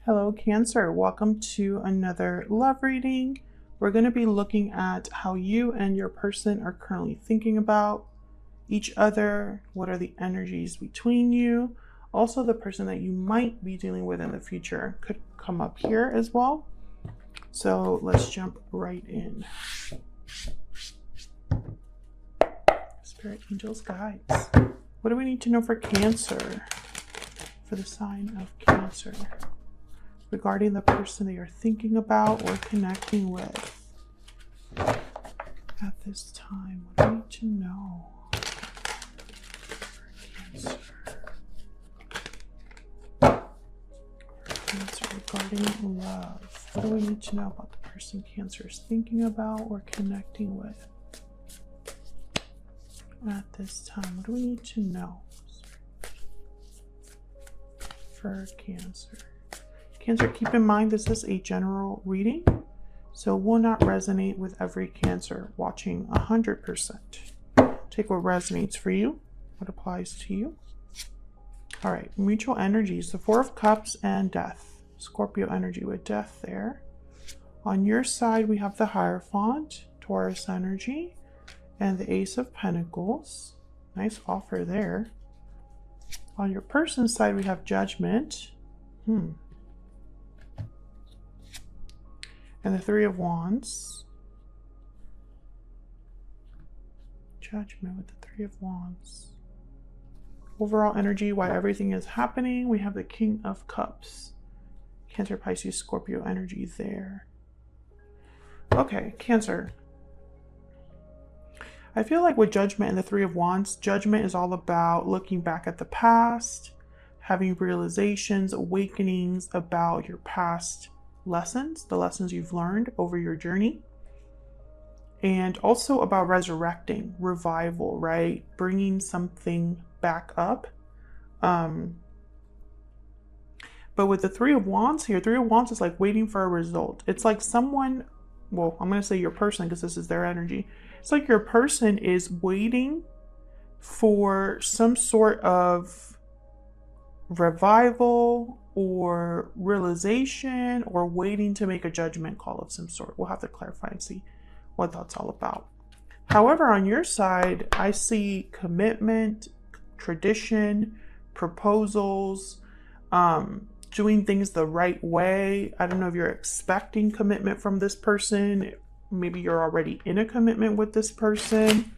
Hello, Cancer. Welcome to another love reading. We're going to be looking at how you and your person are currently thinking about each other. What are the energies between you? Also, the person that you might be dealing with in the future could come up here as well. So let's jump right in. Spirit, angels, guides. What do we need to know for Cancer? For the sign of Cancer. Regarding the person that you're thinking about or connecting with at this time. What do you need to know for Cancer regarding love? What do we need to know about the person Cancer is thinking about or connecting with at this time? What do we need to know for Cancer? Cancer, keep in mind this is a general reading, so will not resonate with every Cancer watching 100%. Take what resonates for you, what applies to you. All right, mutual energies, the Four of Cups and Death. Scorpio energy with Death there. On your side, we have the Hierophant, Taurus energy, and the Ace of Pentacles. Nice offer there. On your person's side, we have Judgment. And the Three of Wands. Judgment with the Three of Wands. Overall energy, why everything is happening, we have the King of Cups. Cancer, Pisces, Scorpio energy there. Okay, Cancer. I feel like with Judgment and the Three of Wands, Judgment is all about looking back at the past, having realizations, awakenings about your past lessons, the lessons you've learned over your journey, and also about resurrecting, revival, right? Bringing something back up. But with the Three of Wands here, Three of Wands is like waiting for a result. It's like someone, well, I'm going to say your person because this is their energy. It's like your person is waiting for some sort of revival or realization, or waiting to make a judgment call of some sort. We'll have to clarify and see what that's all about. However, on your side, I see commitment, tradition, proposals, doing things the right way. I don't know if you're expecting commitment from this person. Maybe you're already in a commitment with this person,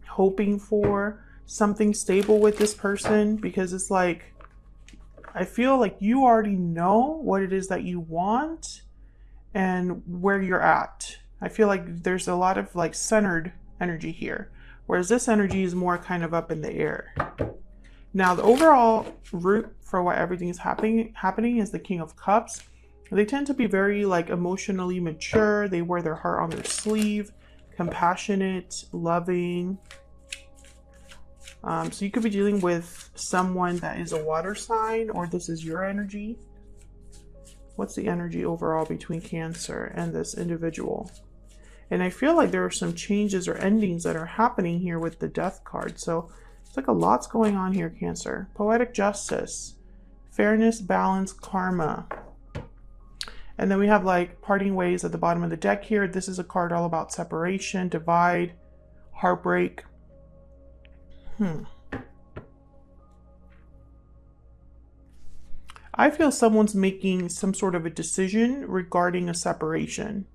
hoping for something stable with this person, because it's like, I feel like you already know what it is that you want and where you're at. I feel like there's a lot of like centered energy here, whereas this energy is more kind of up in the air. Now, the overall root for why everything is happening is the King of Cups. They tend to be very like emotionally mature. They wear their heart on their sleeve, compassionate, loving. So you could be dealing with someone that is a water sign, or this is your energy. What's the energy overall between Cancer and this individual? And I feel like there are some changes or endings that are happening here with the Death card. So it's like a lot's going on here, Cancer. Poetic justice, fairness, balance, karma. And then we have like parting ways at the bottom of the deck here. This is a card all about separation, divide, heartbreak. I feel someone's making some sort of a decision regarding a separation.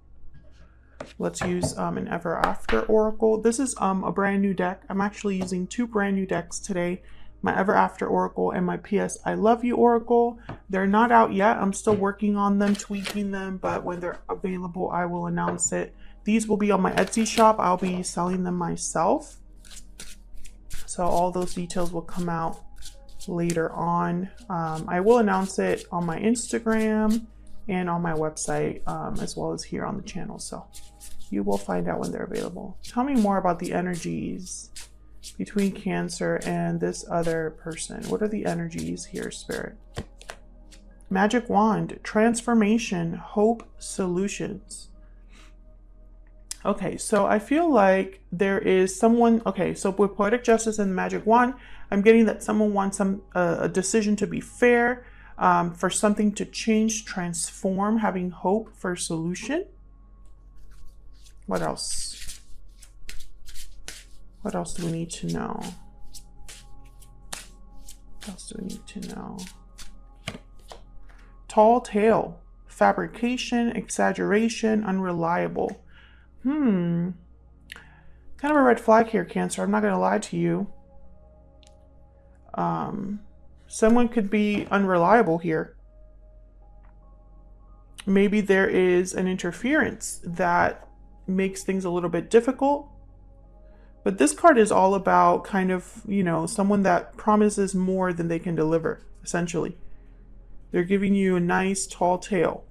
Let's use an Ever After Oracle. This is a brand new deck. I'm actually using two brand new decks today. My Ever After Oracle and my PS I Love You Oracle. They're not out yet. I'm still working on them, tweaking them, but when they're available, I will announce it. These will be on my Etsy shop. I'll be selling them myself. So all those details will come out later on. I will announce it on my Instagram and on my website, as well as here on the channel. So you will find out when they're available. Tell me more about the energies between Cancer and this other person. What are the energies here, Spirit? Magic Wand, transformation, hope, solutions. Okay, so I feel like there is someone, okay, so with Poetic Justice and the Magic Wand, I'm getting that someone wants a decision to be fair. for something to change, transform, having hope for a solution. What else? What else do we need to know? What else do we need to know? Tall tale, fabrication, exaggeration, unreliable. Kind of a red flag here, Cancer. I'm not going to lie to you. Someone could be unreliable here. Maybe there is an interference that makes things a little bit difficult. But this card is all about kind of, you know, someone that promises more than they can deliver, essentially. They're giving you a nice tall tale.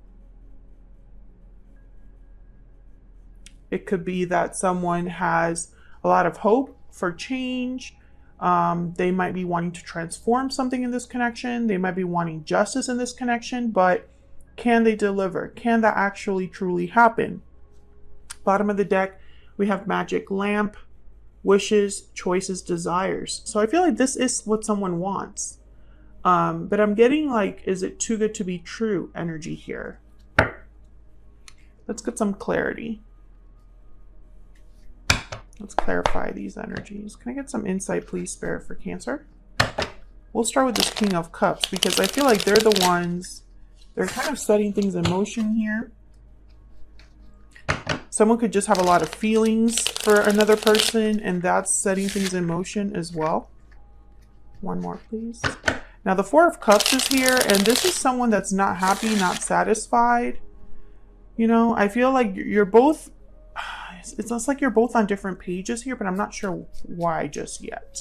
It could be that someone has a lot of hope for change. They might be wanting to transform something in this connection. They might be wanting justice in this connection, but can they deliver? Can that actually truly happen? Bottom of the deck, we have magic lamp, wishes, choices, desires. So I feel like this is what someone wants. But I'm getting like, is it too good to be true energy here? Let's get some clarity. Let's clarify these energies. Can I get some insight, please, Spirit, for Cancer? We'll start with this King of Cups because I feel like they're the ones, they're kind of setting things in motion here. Someone could just have a lot of feelings for another person, and that's setting things in motion as well. One more, please. Now, the Four of Cups is here, and this is someone that's not happy, not satisfied. You know, I feel like you're both, it's almost like you're both on different pages here, but I'm not sure why just yet.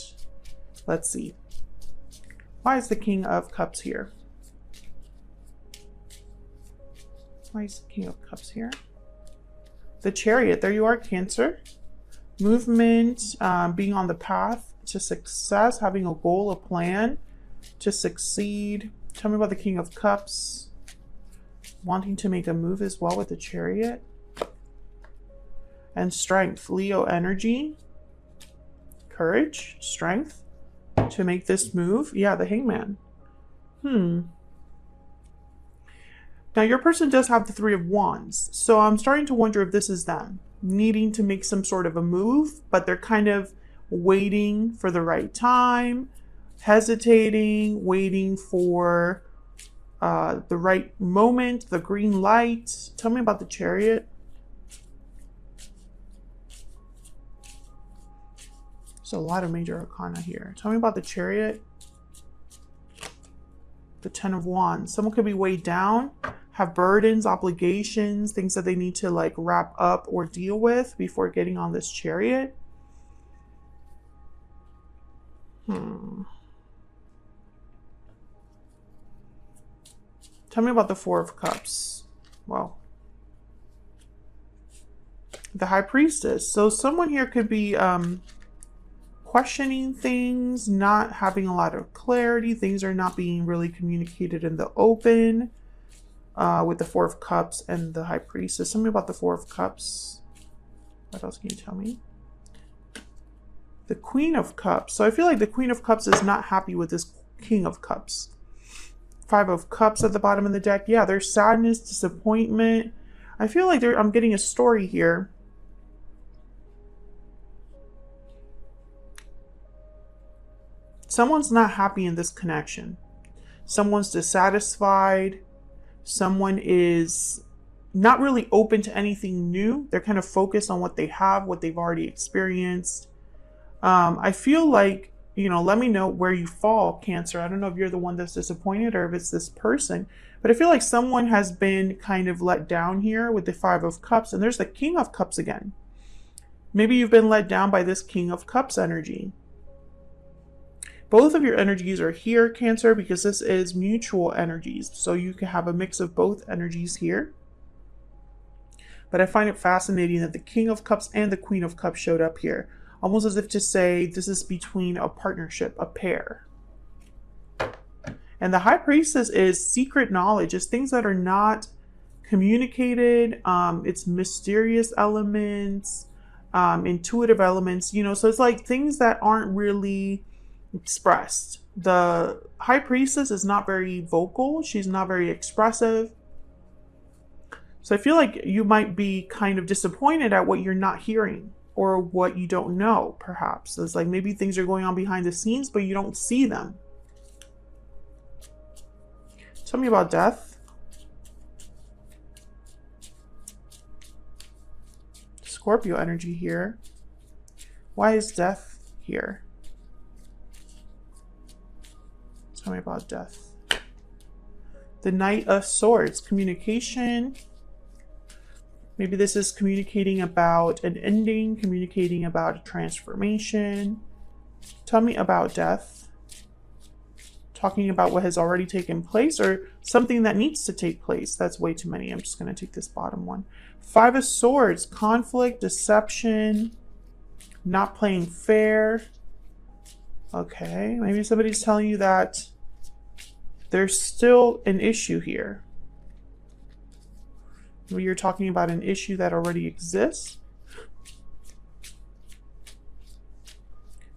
Let's see. Why is the King of Cups here? Why is the King of Cups here? The Chariot, there you are, Cancer. Movement, being on the path to success, having a goal, a plan to succeed. Tell me about the King of Cups. Wanting to make a move as well with the Chariot. And strength, Leo energy. Courage, strength to make this move. Yeah, the Hangman. Now, your person does have the Three of Wands, so I'm starting to wonder if this is them needing to make some sort of a move, but they're kind of waiting for the right time, hesitating, waiting for the right moment, the green light. Tell me about the Chariot. There's a lot of major arcana here. Tell me about the Chariot. The Ten of Wands. Someone could be weighed down, have burdens, obligations, things that they need to like wrap up or deal with before getting on this Chariot. Tell me about the Four of Cups. Well, the High Priestess. So someone here could be questioning things, not having a lot of clarity. Things are not being really communicated in the open. With the Four of Cups and the High Priestess. Tell me about the Four of Cups. What else can you tell me? The Queen of Cups. So I feel like the Queen of Cups is not happy with this King of Cups. Five of Cups at the bottom of the deck. Yeah, there's sadness, disappointment. I feel like I'm getting a story here. Someone's not happy in this connection. Someone's dissatisfied. Someone is not really open to anything new. They're kind of focused on what they have, what they've already experienced. I feel like, you know, let me know where you fall, Cancer. I don't know if you're the one that's disappointed or if it's this person, but I feel like someone has been kind of let down here with the Five of Cups, and there's the King of Cups again. Maybe you've been let down by this King of Cups energy. Both of your energies are here, Cancer, because this is mutual energies. So you can have a mix of both energies here. But I find it fascinating that the King of Cups and the Queen of Cups showed up here. Almost as if to say this is between a partnership, a pair. And the High Priestess is secret knowledge. It's things that are not communicated. It's mysterious elements, intuitive elements, you know. So it's like things that aren't really expressed. The High Priestess is not very vocal. She's not very expressive. So I feel like you might be kind of disappointed at what you're not hearing or what you don't know, perhaps. It's like maybe things are going on behind the scenes, but you don't see them. Tell me about death. Scorpio energy here. Why is death here? Tell me about death. The Knight of Swords, communication. Maybe this is communicating about an ending, communicating about a transformation. Tell me about death. Talking about what has already taken place or something that needs to take place. That's way too many. I'm just going to take this bottom one. Five of Swords, conflict, deception, not playing fair. Okay, maybe somebody's telling you that there's still an issue here. Maybe you're talking about an issue that already exists.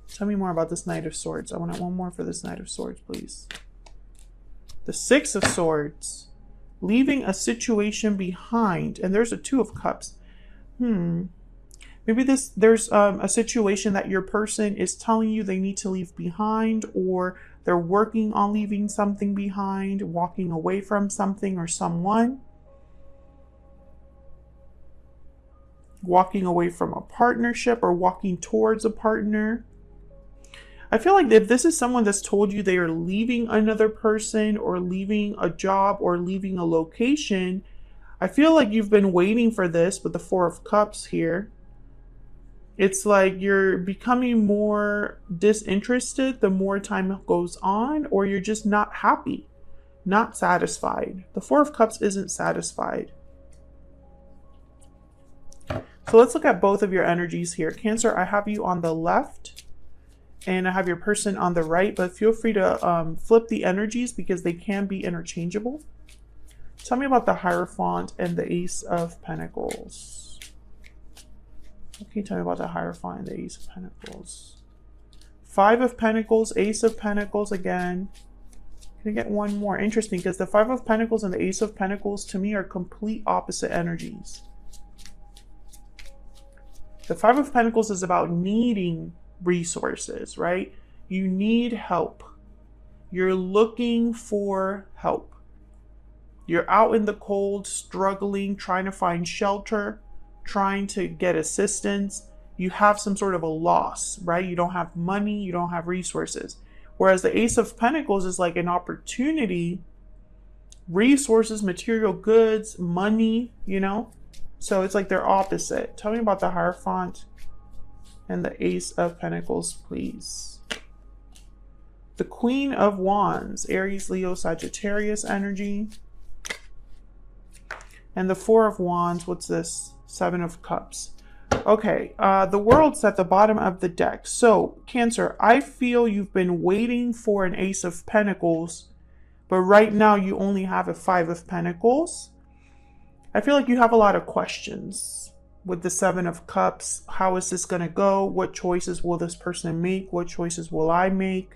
Tell me more about this Knight of Swords. I want one more for this Knight of Swords, please. The Six of Swords. Leaving a situation behind. And there's a Two of Cups. Maybe there's a situation that your person is telling you they need to leave behind, or they're working on leaving something behind, walking away from something or someone. Walking away from a partnership or walking towards a partner. I feel like if this is someone that's told you they are leaving another person or leaving a job or leaving a location, I feel like you've been waiting for this with the Four of Cups here. It's like you're becoming more disinterested the more time goes on, or you're just not happy, not satisfied. The Four of Cups isn't satisfied. So let's look at both of your energies here. Cancer, I have you on the left and I have your person on the right, but feel free to flip the energies because they can be interchangeable. Tell me about the Hierophant and the Ace of Pentacles. Okay, tell me about the Hierophant and the Ace of Pentacles. Five of Pentacles, Ace of Pentacles again. Can I get one more? Interesting, because the Five of Pentacles and the Ace of Pentacles to me are complete opposite energies. The Five of Pentacles is about needing resources, right? You need help. You're looking for help. You're out in the cold, struggling, trying to find shelter, trying to get assistance. You have some sort of a loss, right? You don't have money, you don't have resources. Whereas the Ace of Pentacles is like an opportunity, resources, material goods, money, you know? So it's like they're opposite. Tell me about the Hierophant and the Ace of Pentacles, please. The Queen of Wands, Aries, Leo, Sagittarius energy. And the Four of Wands, what's this? Seven of Cups. Okay, the World's at the bottom of the deck. So, Cancer, I feel you've been waiting for an Ace of Pentacles, but right now you only have a Five of Pentacles. I feel like you have a lot of questions with the Seven of Cups. How is this going to go? What choices will this person make? What choices will I make?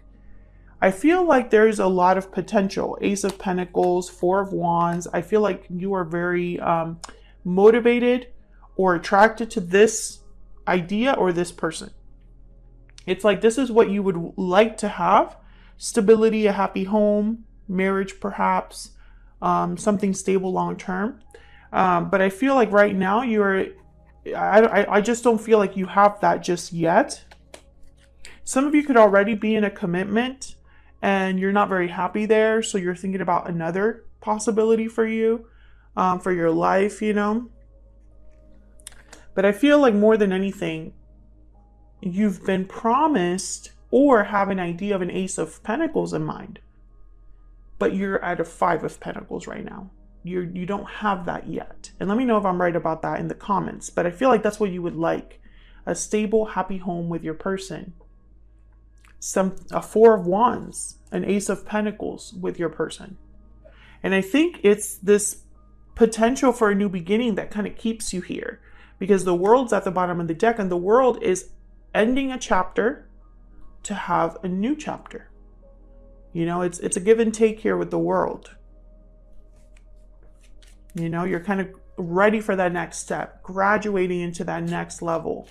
I feel like there's a lot of potential. Ace of Pentacles, Four of Wands. I feel like you are very motivated or attracted to this idea or this person. It's like this is what you would like to have. Stability, a happy home, marriage perhaps, something stable long term. But I feel like right now I just don't feel like you have that just yet. Some of you could already be in a commitment and you're not very happy there. So you're thinking about another possibility for you, for your life, you know. But I feel like more than anything, you've been promised or have an idea of an Ace of Pentacles in mind. But you're at a Five of Pentacles right now. You don't have that yet. And let me know if I'm right about that in the comments. But I feel like that's what you would like. A stable, happy home with your person. A Four of Wands, an Ace of Pentacles with your person. And I think it's this potential for a new beginning that kind of keeps you here. Because the World's at the bottom of the deck and the World is ending a chapter to have a new chapter. You know, it's a give and take here with the world. You know, you're kind of ready for that next step, graduating into that next level.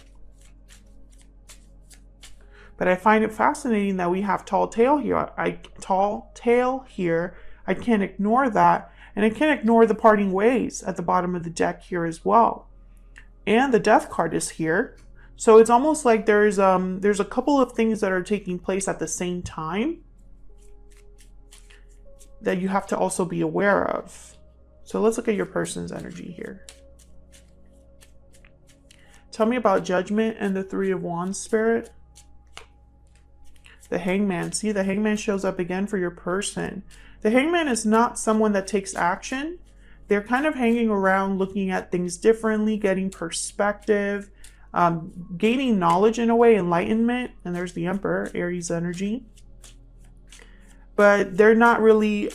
But I find it fascinating that we have tall tail here. I can't ignore that. And I can't ignore the parting ways at the bottom of the deck here as well. And the death card is here. So it's almost like there's a couple of things that are taking place at the same time that you have to also be aware of. So let's look at your person's energy here. Tell me about Judgment and the Three of Wands, Spirit. The Hangman. See, the Hangman shows up again for your person. The Hangman is not someone that takes action. They're kind of hanging around, looking at things differently, getting perspective, gaining knowledge in a way, enlightenment. And there's the Emperor, Aries energy. But they're not really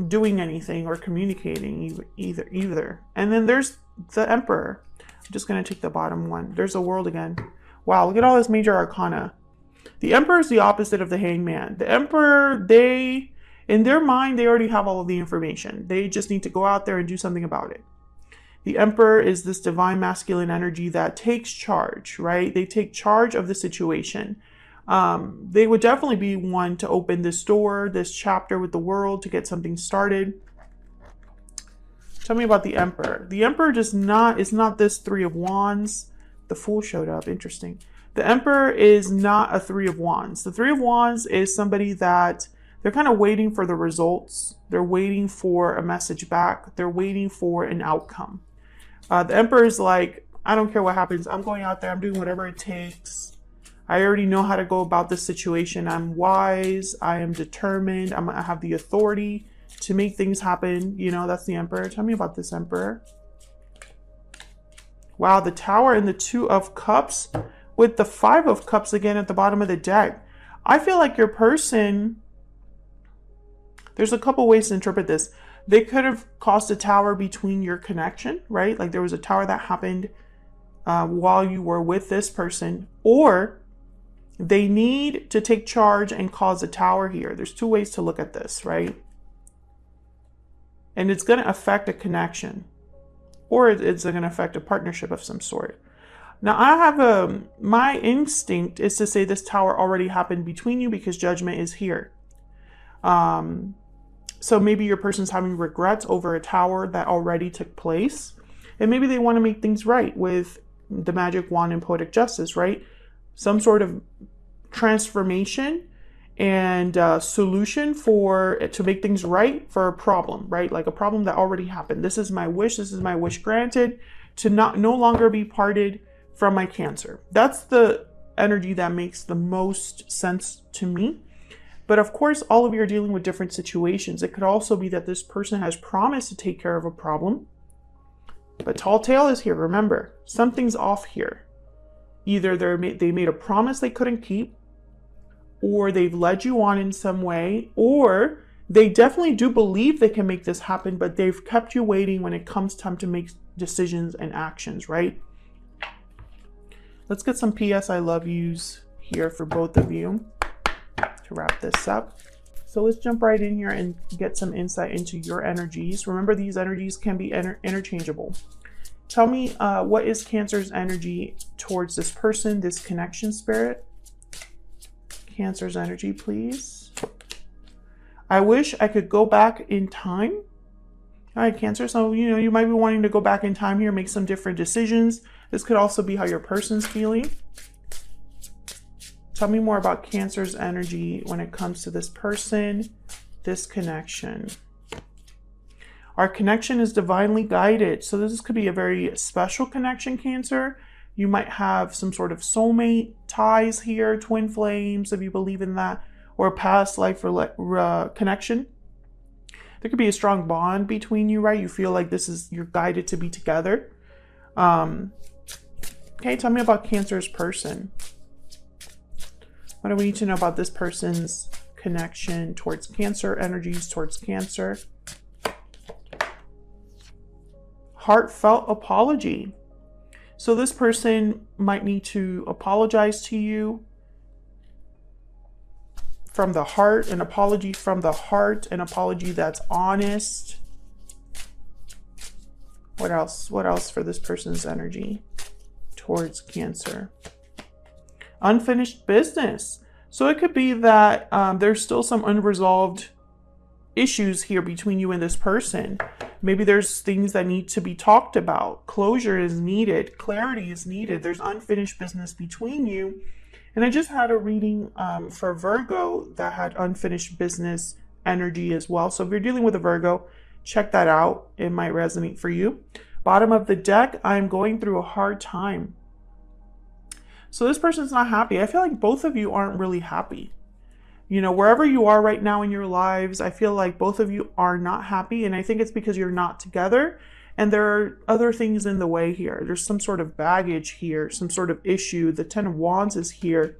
doing anything or communicating either. And then there's the Emperor. I'm just going to take the bottom one. There's the World again. Wow, look at all this major arcana. The Emperor is the opposite of the Hangman. The Emperor, in their mind, they already have all of the information. They just need to go out there and do something about it. The Emperor is this divine masculine energy that takes charge, right? They take charge of the situation. They would definitely be one to open this door, this chapter with the world to get something started. Tell me about the Emperor. The Emperor is not this Three of Wands. The Fool showed up. Interesting. The Emperor is not a Three of Wands. The Three of Wands is somebody that they're kind of waiting for the results. They're waiting for a message back. They're waiting for an outcome. The Emperor is like, I don't care what happens. I'm going out there. I'm doing whatever it takes. I already know how to go about this situation. I'm wise. I am determined. I have the authority to make things happen. You know, that's the Emperor. Tell me about this Emperor. Wow, the Tower and the Two of Cups with the Five of Cups again at the bottom of the deck. I feel like your person, there's a couple ways to interpret this. They could have caused a tower between your connection, right? Like there was a tower that happened while you were with this person, or they need to take charge and cause a tower here. There's two ways to look at this, right? And it's going to affect a connection, or it's going to affect a partnership of some sort. Now I have my instinct is to say this tower already happened between you because Judgment is here. So maybe your person's having regrets over a tower that already took place. And maybe they want to make things right with the Magic Wand and Poetic Justice, right? Some sort of transformation and solution to make things right for a problem, right? Like a problem that already happened. This is my wish. This is my wish granted to no longer be parted from my Cancer. That's the energy that makes the most sense to me. But of course, all of you are dealing with different situations. It could also be that this person has promised to take care of a problem. But Tall Tale is here. Remember, something's off here. Either they made a promise they couldn't keep, or they've led you on in some way, or they definitely do believe they can make this happen, but they've kept you waiting when it comes time to make decisions and actions, right? Let's get some PS I love yous here for both of you to wrap this up. So let's jump right in here and get some insight into your energies. Remember, these energies can be interchangeable. Tell me, what is Cancer's energy towards this person, this connection, Spirit? Cancer's energy, please. I wish I could go back in time. All right, Cancer. So, you know, you might be wanting to go back in time here, make some different decisions. This could also be how your person's feeling. Tell me more about Cancer's energy when it comes to this person, this connection. Our connection is divinely guided. So this could be a very special connection, Cancer. You might have some sort of soulmate ties here, twin flames, if you believe in that, or a past life connection. There could be a strong bond between you, right? You feel like you're guided to be together. Okay, tell me about Cancer's person. What do we need to know about this person's connection towards Cancer, energies towards Cancer? Heartfelt apology. So this person might need to apologize to you from the heart, an apology from the heart, an apology that's honest. What else? What else for this person's energy towards Cancer? Unfinished business. So it could be that there's still some unresolved issues here between you and this person. Maybe there's things that need to be talked about. Closure is needed. Clarity is needed. There's unfinished business between you. And I just had a reading for Virgo that had unfinished business energy as well. So if you're dealing with a Virgo, check that out. It might resonate for you. Bottom of the deck, I'm going through a hard time. So this person's not happy. I feel like both of you aren't really happy. You know, wherever you are right now in your lives, I feel like both of you are not happy. And I think it's because you're not together. And there are other things in the way here. There's some sort of baggage here, some sort of issue. The Ten of Wands is here.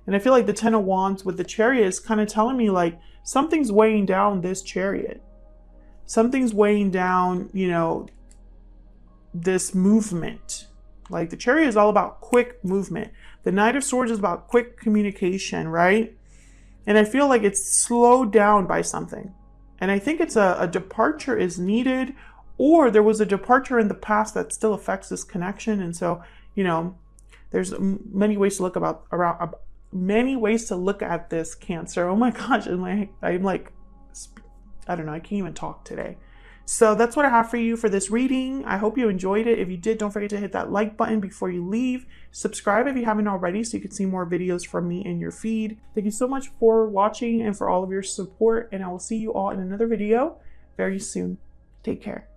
And I feel like the Ten of Wands with the Chariot is kind of telling me like something's weighing down this Chariot. Something's weighing down, you know, this movement. Like the Chariot is all about quick movement. The Knight of Swords is about quick communication, right? And I feel like it's slowed down by something. And I think it's a departure is needed, or there was a departure in the past that still affects this connection. And so, you know, there's many ways to look many ways to look at this, Cancer. Oh my gosh, I'm like, I don't know, I can't even talk today. So that's what I have for you for this reading. I hope you enjoyed it. If you did, don't forget to hit that like button before you leave. Subscribe if you haven't already so you can see more videos from me in your feed. Thank you so much for watching and for all of your support. And I will see you all in another video very soon. Take care.